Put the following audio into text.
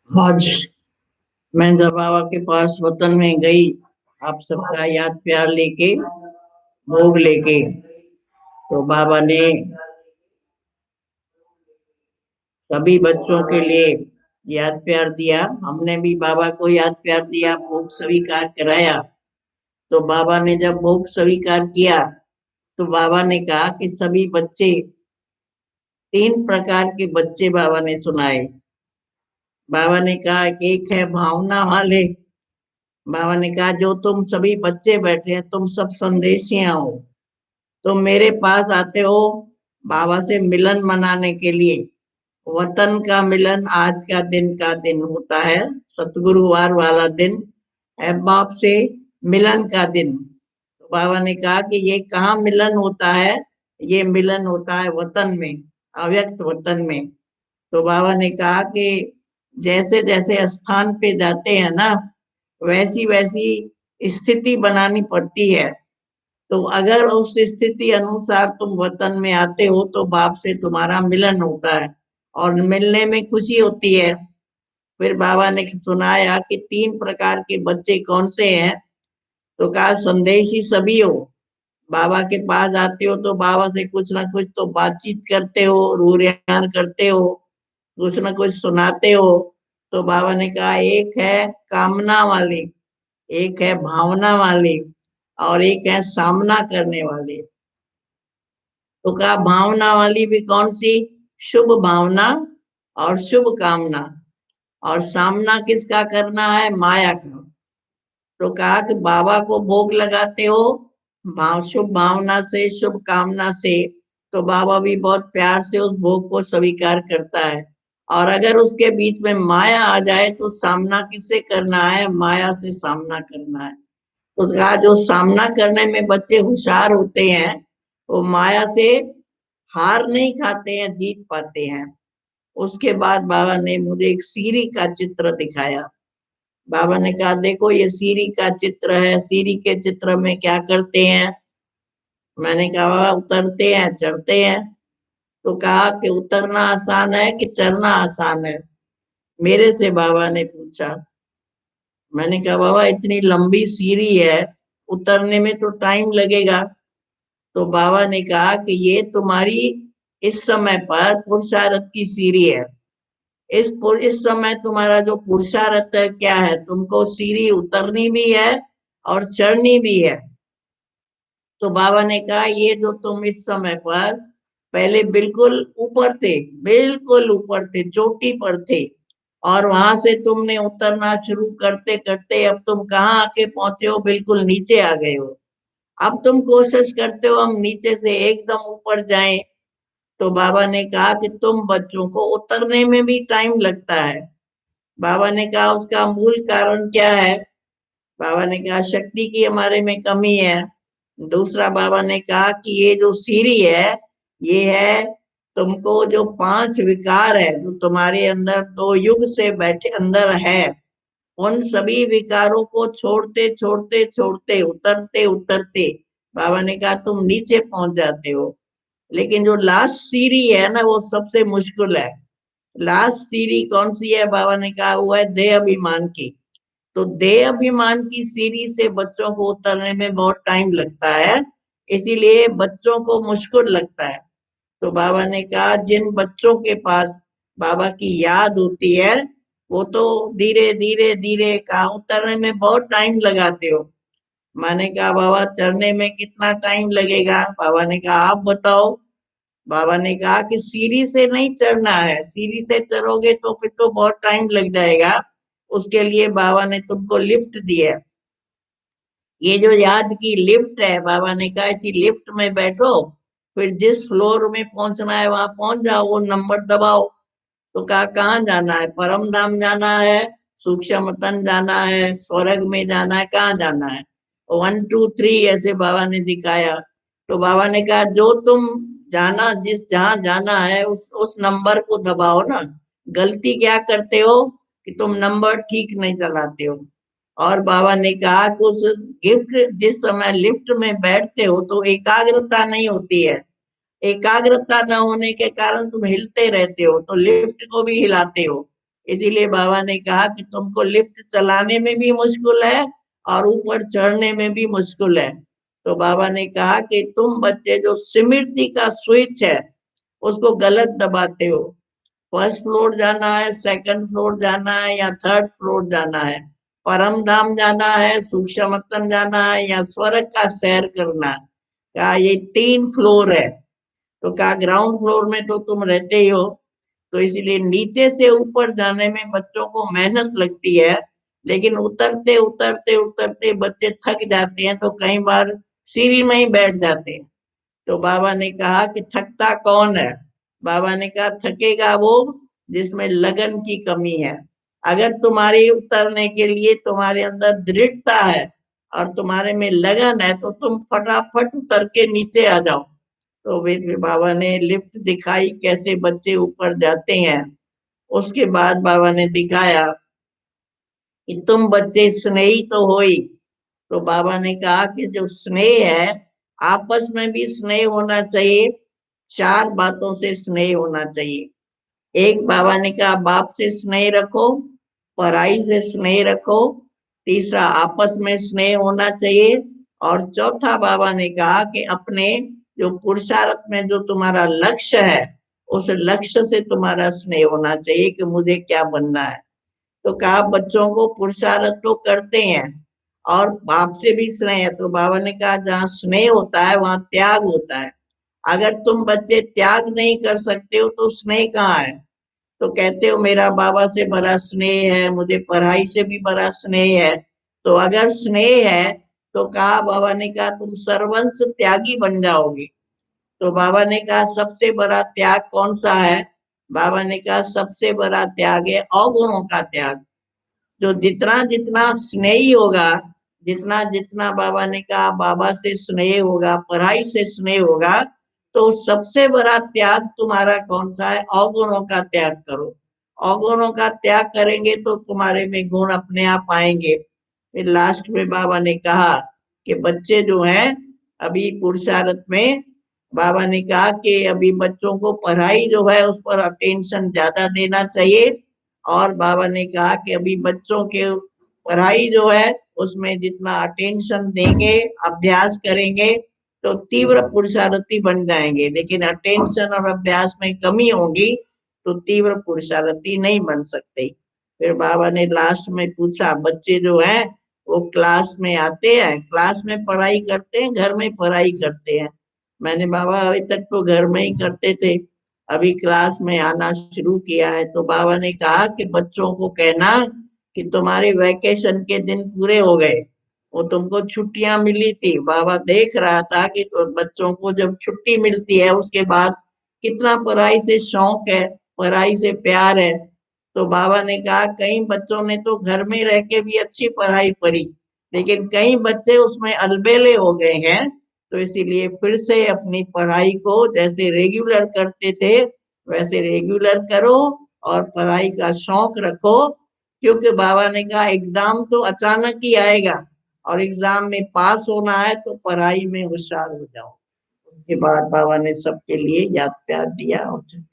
आज मैं जब बाबा के पास वतन में गई, आप सबका याद प्यार लेके, भोग लेके, तो बाबा ने सभी बच्चों के लिए याद प्यार दिया। हमने भी बाबा को याद प्यार दिया, भोग स्वीकार कराया। तो बाबा ने जब भोग स्वीकार किया तो बाबा ने कहा कि सभी बच्चे, तीन प्रकार के बच्चे बाबा ने सुनाए। बाबा ने कहा कि एक है भावना वाले। बाबा ने कहा जो तुम सभी बच्चे बैठे हैं, तुम सब संदेशियां हो। तुम मेरे पास आते हो बाबा से मिलन मनाने के लिए। वतन का मिलन आज का दिन का दिन होता है, सतगुरुवार वाला दिन है, बाप से मिलन का दिन। तो बाबा ने कहा कि ये कहाँ मिलन होता है? ये मिलन होता है वतन में, अव्यक्त वतन में। तो बाबा ने कहा कि जैसे जैसे स्थान पे जाते हैं ना, वैसी वैसी स्थिति बनानी पड़ती है। तो अगर उस स्थिति अनुसार तुम वतन में आते हो तो बाप से तुम्हारा मिलन होता है और मिलने में खुशी होती है। फिर बाबा ने सुनाया कि तीन प्रकार के बच्चे कौन से हैं। तो कहा संदेशी सभी हो। बाबा के पास आते हो तो बाबा से कुछ ना कुछ तो बातचीत करते हो, रूरियान करते हो, कुछ ना कुछ सुनाते हो। तो बाबा ने कहा एक है कामना वाले, एक है भावना वाले, और एक है सामना करने वाले। तो कहा भावना वाली भी कौन सी? शुभ भावना और शुभ कामना। और सामना किसका करना है? माया का। तो कहा कि बाबा को भोग लगाते हो शुभ भावना से, शुभ कामना से, तो बाबा भी बहुत प्यार से उस भोग को स्वीकार करता है। और अगर उसके बीच में माया आ जाए तो सामना किससे करना है? माया से सामना करना है। तो कहा जो सामना करने में बच्चे होशियार होते हैं, वो माया से हार नहीं खाते हैं, जीत पाते हैं। उसके बाद बाबा ने मुझे एक सीढ़ी का चित्र दिखाया। बाबा ने कहा देखो ये सीढ़ी का चित्र है, सीढ़ी के चित्र में क्या करते हैं? मैंने कहा बाबा उतरते हैं, चढ़ते हैं। तो कहा कि उतरना आसान है कि चढ़ना आसान है? मेरे से बाबा ने पूछा। मैंने कहा बाबा इतनी लंबी सीढ़ी है, उतरने में तो टाइम लगेगा। तो बाबा ने कहा कि ये तुम्हारी इस समय पर पुरुषार्थ की सीढ़ी है। इस समय तुम्हारा जो पुरुषार्थ है क्या है? तुमको सीढ़ी उतरनी भी है और चढ़नी भी है। तो बाबा ने कहा ये जो तुम इस समय पर पहले बिल्कुल ऊपर थे, बिल्कुल ऊपर थे, चोटी पर थे, और वहां से तुमने उतरना शुरू करते करते अब तुम कहाँ आके पहुंचे हो? बिल्कुल नीचे आ गए हो। अब तुम कोशिश करते हो हम नीचे से एकदम ऊपर जाएं। तो बाबा ने कहा कि तुम बच्चों को उतरने में भी टाइम लगता है। बाबा ने कहा उसका मूल कारण क्या है? बाबा ने कहा शक्ति की हमारे में कमी है। दूसरा बाबा ने कहा कि ये जो सीढ़ी है, ये है तुमको जो पांच विकार है जो तुम्हारे अंदर दो युग से बैठे अंदर है, उन सभी विकारों को छोड़ते छोड़ते छोड़ते, उतरते उतरते बाबा ने कहा तुम नीचे पहुंच जाते हो। लेकिन जो लास्ट सीढ़ी है ना, वो सबसे मुश्किल है। लास्ट सीढ़ी कौन सी है? बाबा ने कहा वो है देह अभिमान की। तो देह अभिमान की सीढ़ी से बच्चों को उतरने में बहुत टाइम लगता है, इसीलिए बच्चों को मुश्किल लगता है। तो बाबा ने कहा जिन बच्चों के पास बाबा की याद होती है, वो तो धीरे धीरे धीरे कहा उतरने में बहुत टाइम लगाते हो। मैंने कहा बाबा चढ़ने में कितना टाइम लगेगा? बाबा ने कहा आप बताओ। बाबा ने कहा कि सीढ़ी से नहीं चढ़ना है, सीढ़ी से चढ़ोगे तो फिर तो बहुत टाइम लग जाएगा। उसके लिए बाबा ने तुमको लिफ्ट दी है। ये जो याद की लिफ्ट है, बाबा ने कहा इसी लिफ्ट में बैठो, फिर जिस फ्लोर में पहुंचना है वहां पहुंच जाओ, वो नंबर दबाओ। तो कहा कहाँ जाना है? परम धाम जाना है, सूक्ष्म तन जाना है, स्वर्ग में जाना है, कहाँ जाना है? 1 2 3 ऐसे बाबा ने दिखाया। तो बाबा ने कहा जो तुम जाना, जिस जहाँ जाना है उस नंबर को दबाओ ना। गलती क्या करते हो कि तुम नंबर ठीक नहीं चलाते हो। और बाबा ने कहा कि उस गिफ्ट जिस समय लिफ्ट में बैठते हो तो एकाग्रता नहीं होती है। एकाग्रता न होने के कारण तुम हिलते रहते हो, तो लिफ्ट को भी हिलाते हो। इसीलिए बाबा ने कहा कि तुमको लिफ्ट चलाने में भी मुश्किल है और ऊपर चढ़ने में भी मुश्किल है। तो बाबा ने कहा कि तुम बच्चे जो स्मृति का स्विच है उसको गलत दबाते हो। फर्स्ट फ्लोर जाना है, सेकंड फ्लोर जाना है या थर्ड फ्लोर जाना है, परम धाम जाना है, सूक्ष्मतन जाना है या स्वर्ग का सैर करना है। कहा ये 3 फ्लोर है। तो कहा ग्राउंड फ्लोर में तो तुम रहते ही हो, तो इसलिए नीचे से ऊपर जाने में बच्चों को मेहनत लगती है, लेकिन उतरते उतरते उतरते बच्चे थक जाते हैं तो कई बार सीढ़ी में ही बैठ जाते हैं। तो बाबा ने कहा कि थकता कौन है? बाबा ने कहा थकेगा वो जिसमें लगन की कमी है। अगर तुम्हारे उतरने के लिए तुम्हारे अंदर दृढ़ता है और तुम्हारे में लगन है तो तुम फटाफट उतर के नीचे आ जाओ। तो फिर बाबा ने लिफ्ट दिखाई कैसे बच्चे ऊपर जाते हैं। उसके बाद बाबा ने दिखाया कि तुम बच्चे स्नेही तो हो ही। तो बाबा ने कहा कि जो स्नेह है, आपस में भी स्नेह होना चाहिए। 4 बातों से स्नेह होना चाहिए। एक, बाबा ने कहा बाप से स्नेह रखो, पढ़ाई से स्नेह रखो। तीसरा, आपस में स्नेह होना चाहिए। और चौथा, बाबा ने कहा कि अपने जो पुरुषार्थ में जो तुम्हारा लक्ष्य है, उस लक्ष्य से तुम्हारा स्नेह होना चाहिए कि मुझे क्या बनना है। तो कहा बच्चों को पुरुषार्थ तो करते हैं और बाप से भी स्नेह है। तो बाबा ने कहा जहाँ स्नेह होता है वहां त्याग होता है। अगर तुम बच्चे त्याग नहीं कर सकते हो तो स्नेह कहाँ है? तो कहते हो मेरा बाबा से बड़ा स्नेह है, मुझे पढ़ाई से भी बड़ा स्नेह है। तो अगर स्नेह है तो कहा, बाबा ने कहा तुम सर्वंश त्यागी बन जाओगे। तो बाबा ने कहा सबसे बड़ा त्याग कौन सा है? बाबा ने कहा सबसे बड़ा त्याग है अवगुणों का त्याग। जो जितना जितना स्नेही होगा, जितना जितना बाबा ने कहा बाबा से स्नेह होगा, पढ़ाई से स्नेह होगा, तो सबसे बड़ा त्याग तुम्हारा कौन सा है? अवगुणों का त्याग करो। अवगुणों का त्याग करेंगे तो तुम्हारे में गुण अपने आप आएंगे। फिर लास्ट में बाबा ने कहा कि बच्चे जो हैं अभी पुरुषार्थ में, बाबा ने कहा कि अभी बच्चों को पढ़ाई जो है उस पर अटेंशन ज्यादा देना चाहिए। और बाबा ने कहा कि अभी बच्चों के पढ़ाई जो है उसमें जितना अटेंशन देंगे, अभ्यास करेंगे, तो तीव्र पुरुषार्थी बन जाएंगे। लेकिन अटेंशन और अभ्यास में कमी होगी तो तीव्र पुरुषार्थी नहीं बन सकते। फिर बाबा ने लास्ट में पूछा, बच्चे जो हैं वो क्लास में आते हैं, क्लास में पढ़ाई करते हैं, घर में पढ़ाई करते हैं? मैंने, बाबा अभी तक तो घर में ही करते थे, अभी क्लास में आना शुरू किया है। तो बाबा ने कहा कि बच्चों को कहना कि तुम्हारे वैकेशन के दिन पूरे हो गए, वो तुमको छुट्टियां मिली थी। बाबा देख रहा था कि तो बच्चों को जब छुट्टी मिलती है उसके बाद कितना पढ़ाई से शौक है, पढ़ाई से प्यार है। तो बाबा ने कहा कई बच्चों ने तो घर में रह के भी अच्छी पढ़ाई पढ़ी, लेकिन कई बच्चे उसमें अलबेले हो गए हैं। तो इसीलिए फिर से अपनी पढ़ाई को जैसे रेगुलर करते थे वैसे रेगुलर करो और पढ़ाई का शौक रखो। क्योंकि बाबा ने कहा एग्जाम तो अचानक ही आएगा और एग्जाम में पास होना है तो पढ़ाई में होशियार हो जाओ। उसके बाद बाबा ने सबके लिए याद प्यार दिया और चल